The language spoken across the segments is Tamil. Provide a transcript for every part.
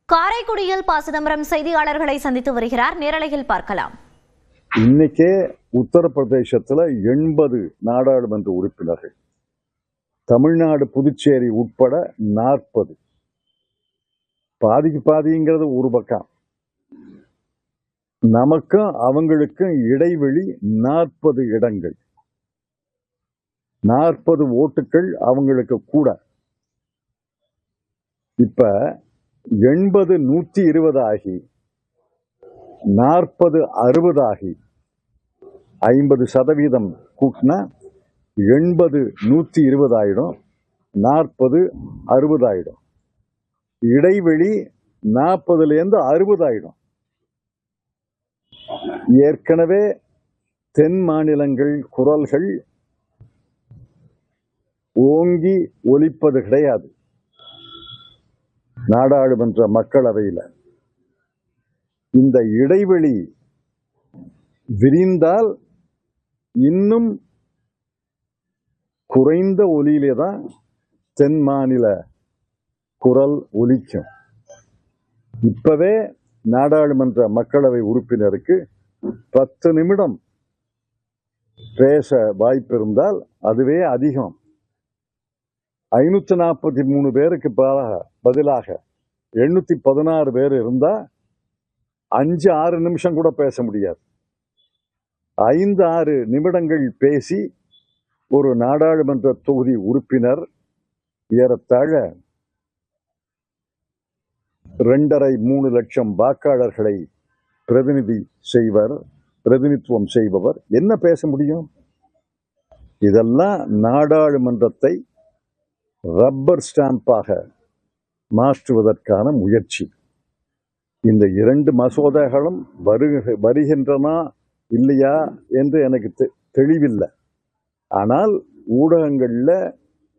காரைக்குடியில் ப. சிதம்பரம் செய்தியாளர்களை சந்தித்து வருகிறார். நேரலையில் பார்க்கலாம். இன்னைக்கே உத்தரப்பிரதேசத்துல 80 நாடாளுமன்ற உறுப்பினர்கள், தமிழ்நாடு புதுச்சேரி உட்பட 40, பாதிக்கு பாதிங்கிறது ஒரு பக்கம், நமக்கும் அவங்களுக்கும் இடைவெளி 40 இடங்கள், 40 ஓட்டுகள் அவங்களுக்கு கூட. இப்ப 80 120 ஆகி 40 60 ஆகி 50% கூட்டினா 80 120 ஆயிடும், 40 60 ஆயிடும். இடைவெளி 40லேருந்து 60 ஆயிடும். ஏற்கனவே தென் மாநிலங்கள் குரல்கள் ஓங்கி ஒலிப்பது கிடையாது. நாடாளுமன்ற மக்களவையில் இந்த இடைவெளி விரிந்தால் இன்னும் குறைந்த ஒலியிலே தான் தென் மாநில குரல் ஒலிக்கும். இப்பவே நாடாளுமன்ற மக்களவை உறுப்பினருக்கு 10 நிமிடம் பேச வாய்ப்பு இருந்தால் அதுவே அதிகம். 543 பேருக்கு பதிலாக 816 பேர் இருந்தா 5-6 நிமிஷம் கூட பேச முடியாது. 5-6 நிமிடங்கள் பேசி ஒரு நாடாளுமன்ற தொகுதி உறுப்பினர் ஏறத்தாழ 2.5-3 லட்சம் வாக்காளர்களை பிரதிநிதித்துவம் செய்பவர் என்ன பேச முடியும்? இதெல்லாம் நாடாளுமன்றத்தை ரப்பர் ஸ்டாம்பாக மாற்றுவதற்கான முயற்சி. இந்த 2 மசோதாக்களும் வருகின்றனா இல்லையா என்று எனக்கு தெளிவில்லை. ஆனால் ஊடகங்களில்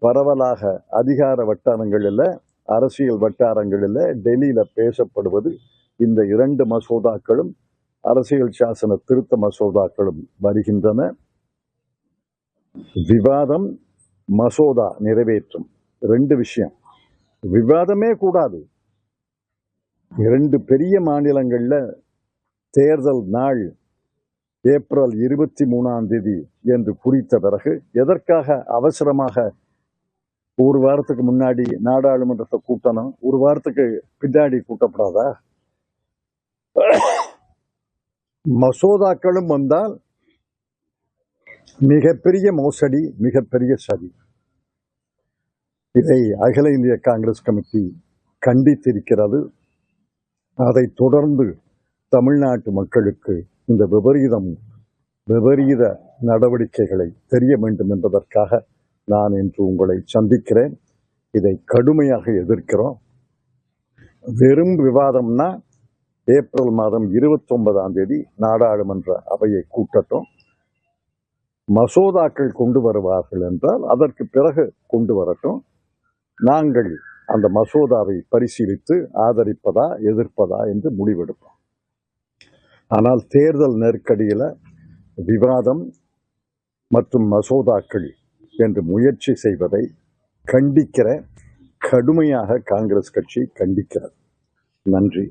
பரவலாக அதிகார வட்டாரங்களில், அரசியல் வட்டாரங்களில், டெல்லியில் பேசப்படுவது இந்த 2 மசோதாக்களும் அரசியல் சாசன திருத்த மசோதாக்களும் வருகின்றன. விவாதம், மசோதா நிறைவேற்றும் 2 விஷயம். விவாதமே கூடாது. 2 பெரிய மாநிலங்கள்ல தேர்தல் நாள் ஏப்ரல் 23ஆம் தேதி என்று குறித்த பிறகு எதற்காக அவசரமாக ஒரு வாரத்துக்கு முன்னாடி நாடாளுமன்றத்தை கூட்டணும்? ஒரு வாரத்துக்கு பின்னாடி கூட்டப்படாதா? மசோதாக்களும் வந்தால் மிகப்பெரிய மோசடி, மிகப்பெரிய சதி. இதை அகில இந்திய காங்கிரஸ் கமிட்டி கண்டித்திருக்கிறது. அதை தொடர்ந்து தமிழ்நாட்டு மக்களுக்கு இந்த விபரீத நடவடிக்கைகளை தெரிய வேண்டும் என்பதற்காக நான் இன்று உங்களை சந்திக்கிறேன். இதை கடுமையாக எதிர்க்கிறோம். வெறும் விவாதம்னா ஏப்ரல் மாதம் 29ஆம் தேதி நாடாளுமன்ற அவையை கூட்டட்டும். மசோதாக்கள் கொண்டு வருவார்கள் என்றால் அதற்கு பிறகு கொண்டு வரட்டும். நாங்கள் அந்த மசோதாவை பரிசீலித்து ஆதரிப்பதா எதிர்ப்பதா என்று முடிவெடுப்போம். ஆனால் தேர்தல் நெருக்கடியில் விவாதம் மற்றும் மசோதாக்கள் என்று முயற்சி செய்வதை கடுமையாக காங்கிரஸ் கட்சி கண்டிக்கிறது. நன்றி.